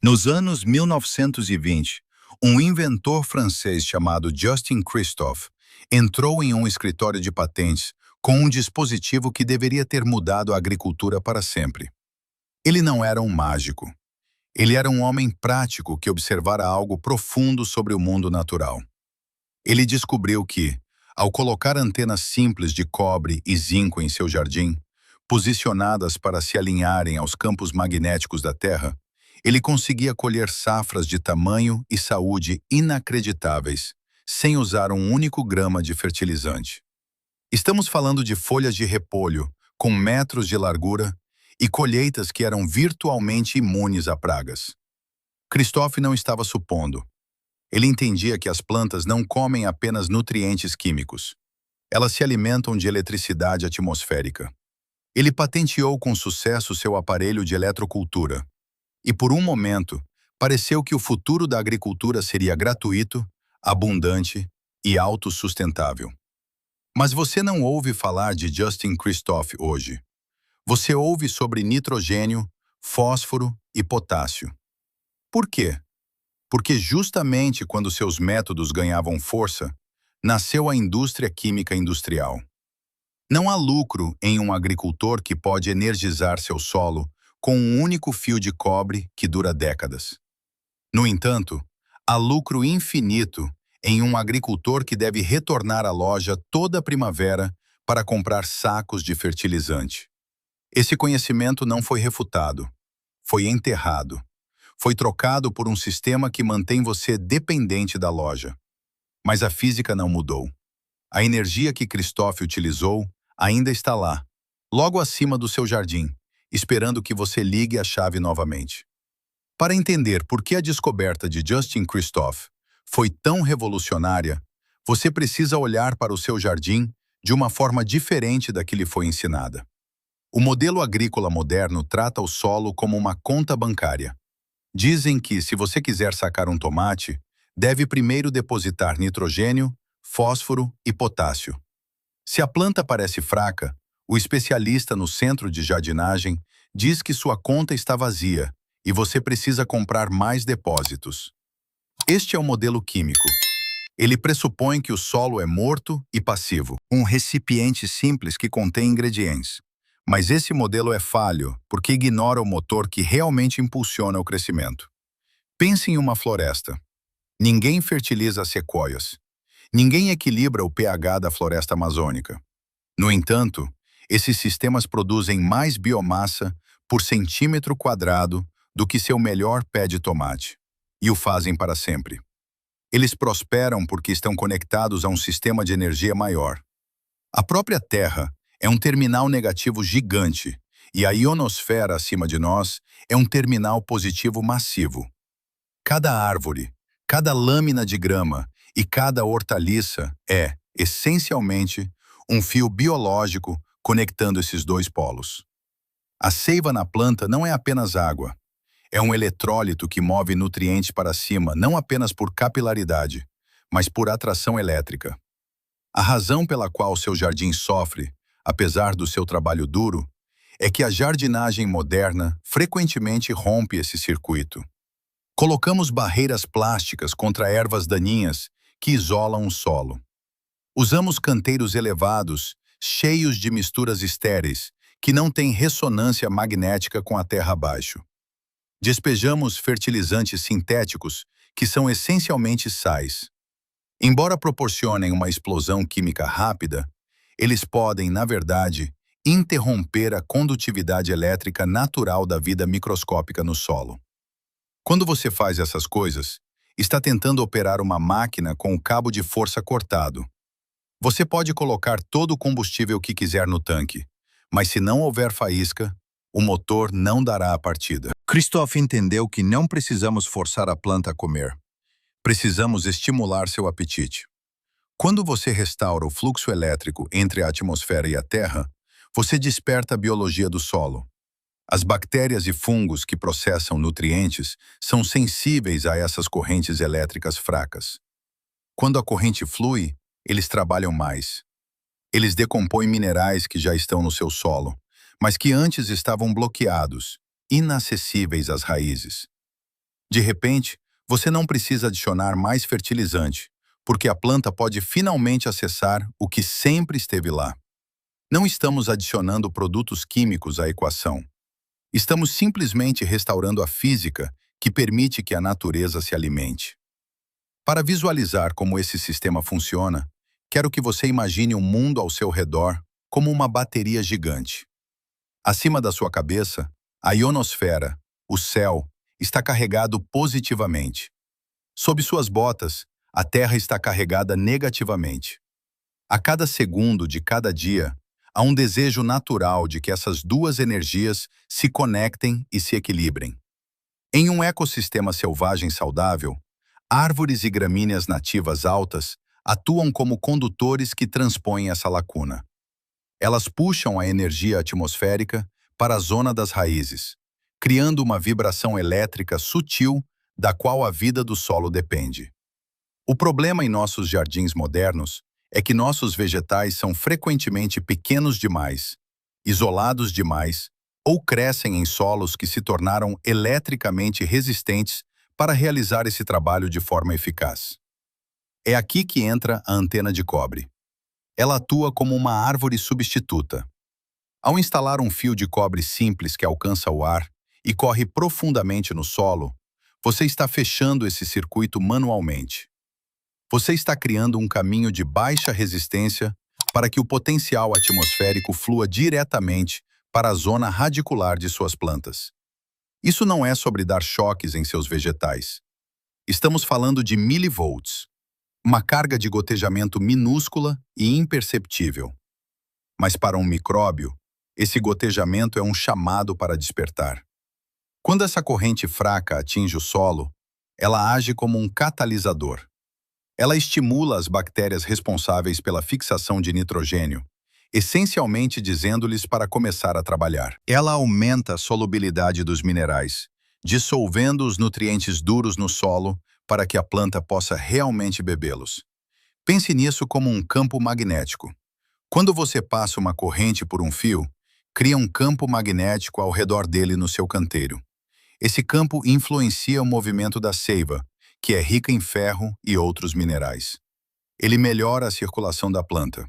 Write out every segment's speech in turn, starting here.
Nos anos 1920, um inventor francês chamado Justin Christophe entrou em um escritório de patentes com um dispositivo que deveria ter mudado a agricultura para sempre. Ele não era um mágico. Ele era um homem prático que observara algo profundo sobre o mundo natural. Ele descobriu que, ao colocar antenas simples de cobre e zinco em seu jardim, posicionadas para se alinharem aos campos magnéticos da Terra, ele conseguia colher safras de tamanho e saúde inacreditáveis, sem usar um único grama de fertilizante. Estamos falando de folhas de repolho, com metros de largura, e colheitas que eram virtualmente imunes a pragas. Christophe não estava supondo. Ele entendia que as plantas não comem apenas nutrientes químicos. Elas se alimentam de eletricidade atmosférica. Ele patenteou com sucesso seu aparelho de eletrocultura. E por um momento, pareceu que o futuro da agricultura seria gratuito, abundante e autossustentável. Mas você não ouve falar de Justin Christophe hoje. Você ouve sobre nitrogênio, fósforo e potássio. Por quê? Porque justamente quando seus métodos ganhavam força, nasceu a indústria química industrial. Não há lucro em um agricultor que pode energizar seu solo com um único fio de cobre que dura décadas. No entanto, há lucro infinito em um agricultor que deve retornar à loja toda primavera para comprar sacos de fertilizante. Esse conhecimento não foi refutado, foi enterrado. Foi trocado por um sistema que mantém você dependente da loja. Mas a física não mudou. A energia que Christophe utilizou ainda está lá, logo acima do seu jardim, esperando que você ligue a chave novamente. Para entender por que a descoberta de Justin Christophe foi tão revolucionária, você precisa olhar para o seu jardim de uma forma diferente da que lhe foi ensinada. O modelo agrícola moderno trata o solo como uma conta bancária. Dizem que, se você quiser sacar um tomate, deve primeiro depositar nitrogênio, fósforo e potássio. Se a planta parece fraca, o especialista no centro de jardinagem diz que sua conta está vazia e você precisa comprar mais depósitos. Este é o modelo químico. Ele pressupõe que o solo é morto e passivo, um recipiente simples que contém ingredientes. Mas esse modelo é falho porque ignora o motor que realmente impulsiona o crescimento. Pense em uma floresta. Ninguém fertiliza as sequoias. Ninguém equilibra o pH da floresta amazônica. No entanto, esses sistemas produzem mais biomassa por centímetro quadrado do que seu melhor pé de tomate. E o fazem para sempre. Eles prosperam porque estão conectados a um sistema de energia maior. A própria Terra é um terminal negativo gigante, e a ionosfera acima de nós é um terminal positivo massivo. Cada árvore, cada lâmina de grama e cada hortaliça é, essencialmente, um fio biológico conectando esses dois polos. A seiva na planta não é apenas água. É um eletrólito que move nutrientes para cima não apenas por capilaridade, mas por atração elétrica. A razão pela qual seu jardim sofre, apesar do seu trabalho duro, é que a jardinagem moderna frequentemente rompe esse circuito. Colocamos barreiras plásticas contra ervas daninhas que isolam o solo. Usamos canteiros elevados, cheios de misturas estéreis, que não têm ressonância magnética com a terra abaixo. Despejamos fertilizantes sintéticos, que são essencialmente sais. Embora proporcionem uma explosão química rápida, eles podem, na verdade, interromper a condutividade elétrica natural da vida microscópica no solo. Quando você faz essas coisas, está tentando operar uma máquina com o cabo de força cortado. Você pode colocar todo o combustível que quiser no tanque, mas se não houver faísca, o motor não dará a partida. Christophe entendeu que não precisamos forçar a planta a comer. Precisamos estimular seu apetite. Quando você restaura o fluxo elétrico entre a atmosfera e a Terra, você desperta a biologia do solo. As bactérias e fungos que processam nutrientes são sensíveis a essas correntes elétricas fracas. Quando a corrente flui, eles trabalham mais. Eles decompõem minerais que já estão no seu solo, mas que antes estavam bloqueados, inacessíveis às raízes. De repente, você não precisa adicionar mais fertilizante, porque a planta pode finalmente acessar o que sempre esteve lá. Não estamos adicionando produtos químicos à equação. Estamos simplesmente restaurando a física que permite que a natureza se alimente. Para visualizar como esse sistema funciona, quero que você imagine o mundo ao seu redor como uma bateria gigante. Acima da sua cabeça, a ionosfera, o céu, está carregado positivamente. Sob suas botas, a Terra está carregada negativamente. A cada segundo de cada dia, há um desejo natural de que essas duas energias se conectem e se equilibrem. Em um ecossistema selvagem saudável, árvores e gramíneas nativas altas atuam como condutores que transpõem essa lacuna. Elas puxam a energia atmosférica para a zona das raízes, criando uma vibração elétrica sutil da qual a vida do solo depende. O problema em nossos jardins modernos é que nossos vegetais são frequentemente pequenos demais, isolados demais ou crescem em solos que se tornaram eletricamente resistentes para realizar esse trabalho de forma eficaz. É aqui que entra a antena de cobre. Ela atua como uma árvore substituta. Ao instalar um fio de cobre simples que alcança o ar e corre profundamente no solo, você está fechando esse circuito manualmente. Você está criando um caminho de baixa resistência para que o potencial atmosférico flua diretamente para a zona radicular de suas plantas. Isso não é sobre dar choques em seus vegetais. Estamos falando de milivolts, uma carga de gotejamento minúscula e imperceptível. Mas para um micróbio, esse gotejamento é um chamado para despertar. Quando essa corrente fraca atinge o solo, ela age como um catalisador. Ela estimula as bactérias responsáveis pela fixação de nitrogênio, essencialmente dizendo-lhes para começar a trabalhar. Ela aumenta a solubilidade dos minerais, dissolvendo os nutrientes duros no solo para que a planta possa realmente bebê-los. Pense nisso como um campo magnético. Quando você passa uma corrente por um fio, cria um campo magnético ao redor dele no seu canteiro. Esse campo influencia o movimento da seiva, que é rica em ferro e outros minerais. Ele melhora a circulação da planta.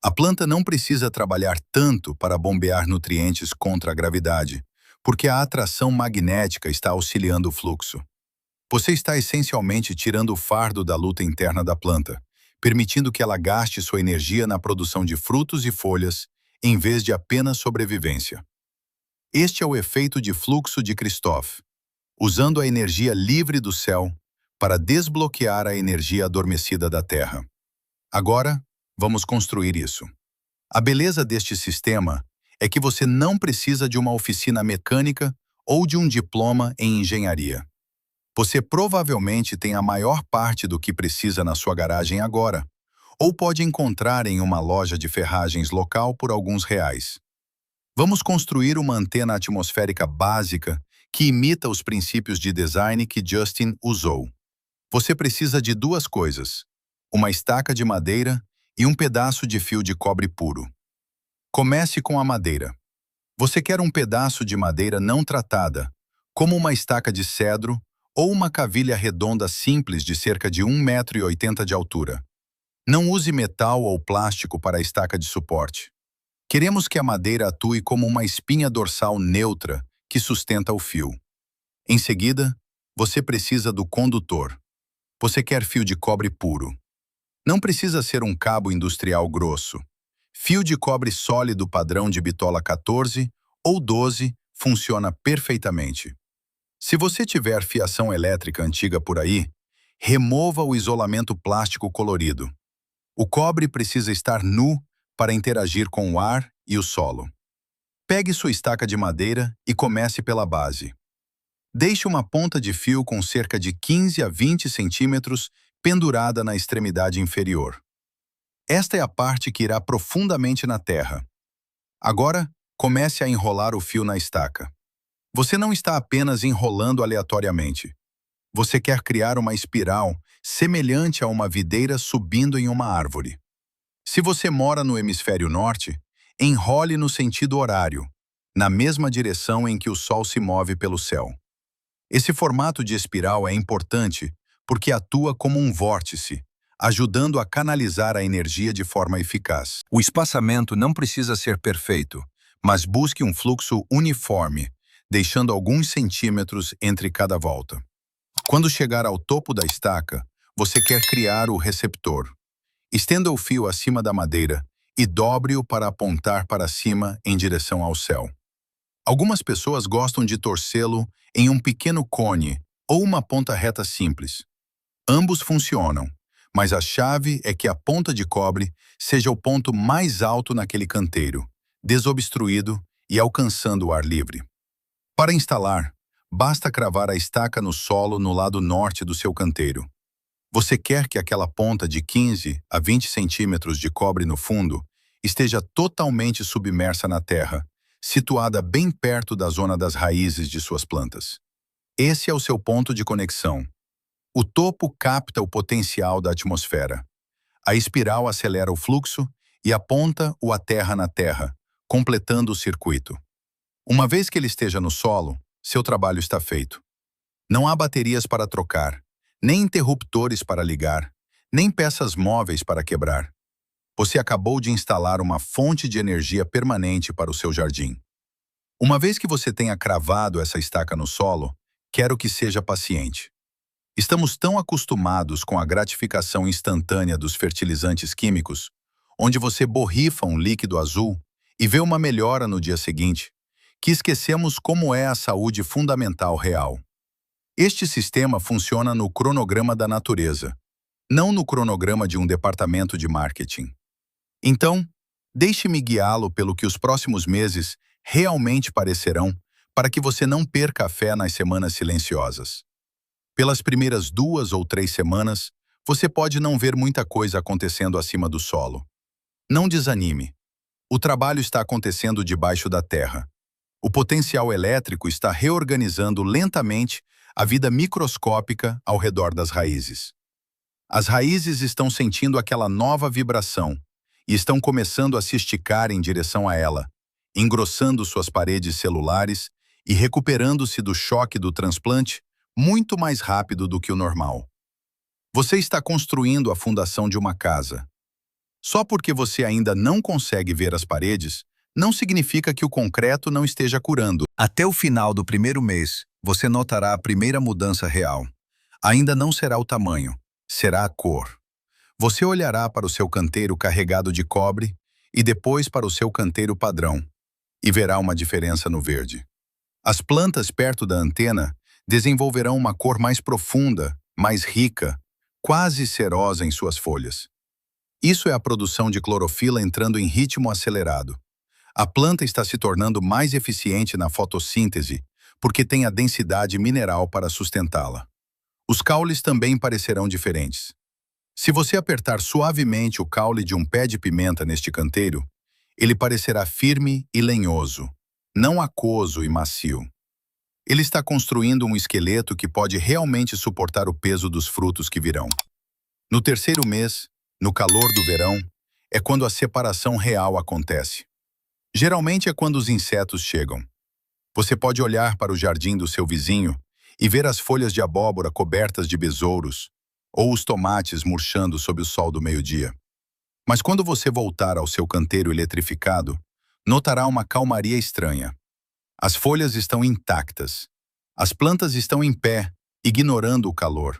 A planta não precisa trabalhar tanto para bombear nutrientes contra a gravidade, porque a atração magnética está auxiliando o fluxo. Você está essencialmente tirando o fardo da luta interna da planta, permitindo que ela gaste sua energia na produção de frutos e folhas, em vez de apenas sobrevivência. Este é o efeito de fluxo de Christoph, usando a energia livre do céu para desbloquear a energia adormecida da Terra. Agora, vamos construir isso. A beleza deste sistema é que você não precisa de uma oficina mecânica ou de um diploma em engenharia. Você provavelmente tem a maior parte do que precisa na sua garagem agora, ou pode encontrar em uma loja de ferragens local por alguns reais. Vamos construir uma antena atmosférica básica que imita os princípios de design que Justin usou. Você precisa de duas coisas: uma estaca de madeira e um pedaço de fio de cobre puro. Comece com a madeira. Você quer um pedaço de madeira não tratada, como uma estaca de cedro ou uma cavilha redonda simples de cerca de 1,80 m de altura. Não use metal ou plástico para a estaca de suporte. Queremos que a madeira atue como uma espinha dorsal neutra que sustenta o fio. Em seguida, você precisa do condutor. Você quer fio de cobre puro. Não precisa ser um cabo industrial grosso. Fio de cobre sólido padrão de bitola 14 ou 12 funciona perfeitamente. Se você tiver fiação elétrica antiga por aí, remova o isolamento plástico colorido. O cobre precisa estar nu para interagir com o ar e o solo. Pegue sua estaca de madeira e comece pela base. Deixe uma ponta de fio com cerca de 15 a 20 centímetros pendurada na extremidade inferior. Esta é a parte que irá profundamente na terra. Agora, comece a enrolar o fio na estaca. Você não está apenas enrolando aleatoriamente. Você quer criar uma espiral semelhante a uma videira subindo em uma árvore. Se você mora no hemisfério norte, enrole no sentido horário, na mesma direção em que o sol se move pelo céu. Esse formato de espiral é importante porque atua como um vórtice, ajudando a canalizar a energia de forma eficaz. O espaçamento não precisa ser perfeito, mas busque um fluxo uniforme, deixando alguns centímetros entre cada volta. Quando chegar ao topo da estaca, você quer criar o receptor. Estenda o fio acima da madeira e dobre-o para apontar para cima em direção ao céu. Algumas pessoas gostam de torcê-lo em um pequeno cone ou uma ponta reta simples. Ambos funcionam, mas a chave é que a ponta de cobre seja o ponto mais alto naquele canteiro, desobstruído e alcançando o ar livre. Para instalar, basta cravar a estaca no solo no lado norte do seu canteiro. Você quer que aquela ponta de 15 a 20 centímetros de cobre no fundo esteja totalmente submersa na terra, situada bem perto da zona das raízes de suas plantas. Esse é o seu ponto de conexão. O topo capta o potencial da atmosfera. A espiral acelera o fluxo e a ponta o aterra na terra, completando o circuito. Uma vez que ele esteja no solo, seu trabalho está feito. Não há baterias para trocar, nem interruptores para ligar, nem peças móveis para quebrar. Você acabou de instalar uma fonte de energia permanente para o seu jardim. Uma vez que você tenha cravado essa estaca no solo, quero que seja paciente. Estamos tão acostumados com a gratificação instantânea dos fertilizantes químicos, onde você borrifa um líquido azul e vê uma melhora no dia seguinte, que esquecemos como é a saúde fundamental real. Este sistema funciona no cronograma da natureza, não no cronograma de um departamento de marketing. Então, deixe-me guiá-lo pelo que os próximos meses realmente parecerão, para que você não perca a fé nas semanas silenciosas. Pelas primeiras 2 ou 3 semanas, você pode não ver muita coisa acontecendo acima do solo. Não desanime. O trabalho está acontecendo debaixo da terra. O potencial elétrico está reorganizando lentamente a vida microscópica ao redor das raízes. As raízes estão sentindo aquela nova vibração e estão começando a se esticar em direção a ela, engrossando suas paredes celulares e recuperando-se do choque do transplante muito mais rápido do que o normal. Você está construindo a fundação de uma casa. Só porque você ainda não consegue ver as paredes, não significa que o concreto não esteja curando. Até o final do primeiro mês, você notará a primeira mudança real. Ainda não será o tamanho, será a cor. Você olhará para o seu canteiro carregado de cobre e depois para o seu canteiro padrão, e verá uma diferença no verde. As plantas perto da antena desenvolverão uma cor mais profunda, mais rica, quase cerosa em suas folhas. Isso é a produção de clorofila entrando em ritmo acelerado. A planta está se tornando mais eficiente na fotossíntese, porque tem a densidade mineral para sustentá-la. Os caules também parecerão diferentes. Se você apertar suavemente o caule de um pé de pimenta neste canteiro, ele parecerá firme e lenhoso, não aquoso e macio. Ele está construindo um esqueleto que pode realmente suportar o peso dos frutos que virão. No terceiro mês, no calor do verão, é quando a separação real acontece. Geralmente é quando os insetos chegam. Você pode olhar para o jardim do seu vizinho e ver as folhas de abóbora cobertas de besouros, ou os tomates murchando sob o sol do meio-dia. Mas quando você voltar ao seu canteiro eletrificado, notará uma calmaria estranha. As folhas estão intactas. As plantas estão em pé, ignorando o calor.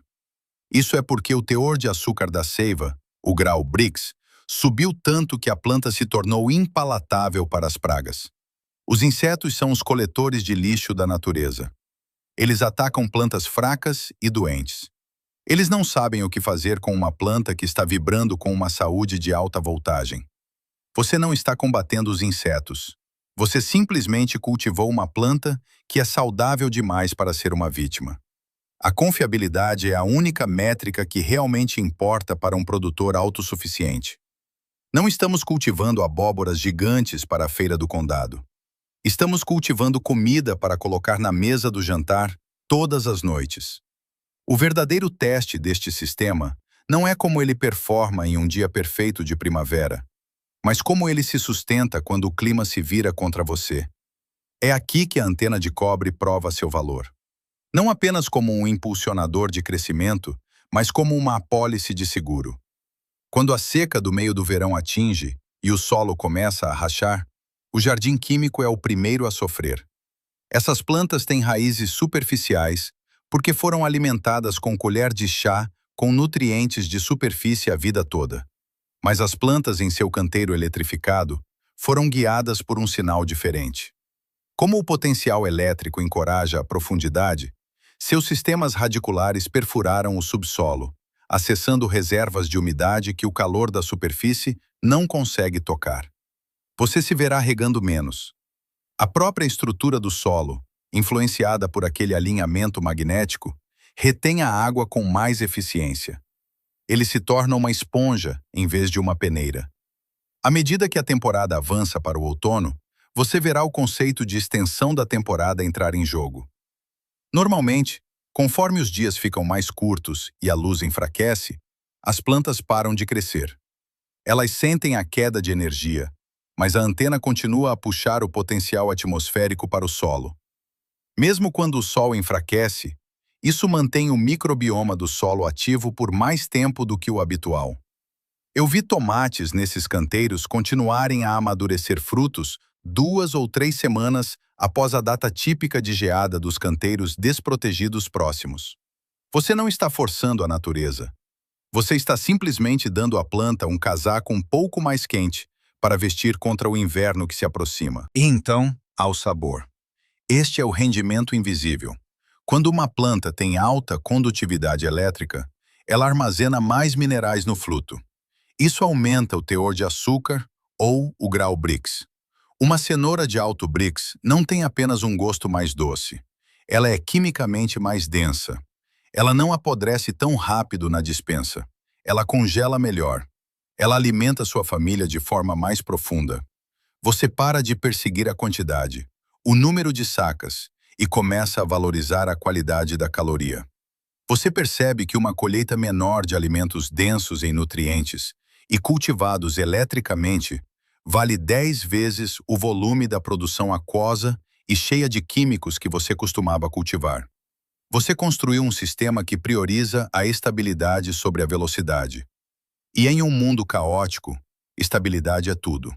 Isso é porque o teor de açúcar da seiva, o grau Brix, subiu tanto que a planta se tornou impalatável para as pragas. Os insetos são os coletores de lixo da natureza. Eles atacam plantas fracas e doentes. Eles não sabem o que fazer com uma planta que está vibrando com uma saúde de alta voltagem. Você não está combatendo os insetos. Você simplesmente cultivou uma planta que é saudável demais para ser uma vítima. A confiabilidade é a única métrica que realmente importa para um produtor autossuficiente. Não estamos cultivando abóboras gigantes para a feira do condado. Estamos cultivando comida para colocar na mesa do jantar todas as noites. O verdadeiro teste deste sistema não é como ele performa em um dia perfeito de primavera, mas como ele se sustenta quando o clima se vira contra você. É aqui que a antena de cobre prova seu valor. Não apenas como um impulsionador de crescimento, mas como uma apólice de seguro. Quando a seca do meio do verão atinge e o solo começa a rachar, o jardim químico é o primeiro a sofrer. Essas plantas têm raízes superficiais porque foram alimentadas com colher de chá com nutrientes de superfície a vida toda. Mas as plantas em seu canteiro eletrificado foram guiadas por um sinal diferente. Como o potencial elétrico encoraja a profundidade, seus sistemas radiculares perfuraram o subsolo, acessando reservas de umidade que o calor da superfície não consegue tocar. Você se verá regando menos. A própria estrutura do solo, influenciada por aquele alinhamento magnético, retém a água com mais eficiência. Ele se torna uma esponja em vez de uma peneira. À medida que a temporada avança para o outono, você verá o conceito de extensão da temporada entrar em jogo. Normalmente, conforme os dias ficam mais curtos e a luz enfraquece, as plantas param de crescer. Elas sentem a queda de energia, mas a antena continua a puxar o potencial atmosférico para o solo. Mesmo quando o sol enfraquece, isso mantém o microbioma do solo ativo por mais tempo do que o habitual. Eu vi tomates nesses canteiros continuarem a amadurecer frutos 2 ou 3 semanas após a data típica de geada dos canteiros desprotegidos próximos. Você não está forçando a natureza. Você está simplesmente dando à planta um casaco um pouco mais quente para vestir contra o inverno que se aproxima. E então, ao sabor. Este é o rendimento invisível. Quando uma planta tem alta condutividade elétrica, ela armazena mais minerais no fruto. Isso aumenta o teor de açúcar ou o grau Brix. Uma cenoura de alto Brix não tem apenas um gosto mais doce. Ela é quimicamente mais densa. Ela não apodrece tão rápido na despensa. Ela congela melhor. Ela alimenta sua família de forma mais profunda. Você para de perseguir a quantidade, o número de sacas, e começa a valorizar a qualidade da caloria. Você percebe que uma colheita menor de alimentos densos em nutrientes e cultivados eletricamente vale 10 vezes o volume da produção aquosa e cheia de químicos que você costumava cultivar. Você construiu um sistema que prioriza a estabilidade sobre a velocidade. E em um mundo caótico, estabilidade é tudo.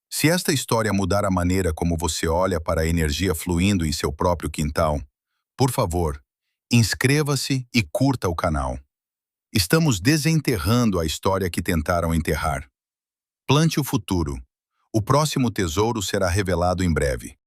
Se esta história mudar a maneira como você olha para a energia fluindo em seu próprio quintal, por favor, inscreva-se e curta o canal. Estamos desenterrando a história que tentaram enterrar. Plante o futuro. O próximo tesouro será revelado em breve.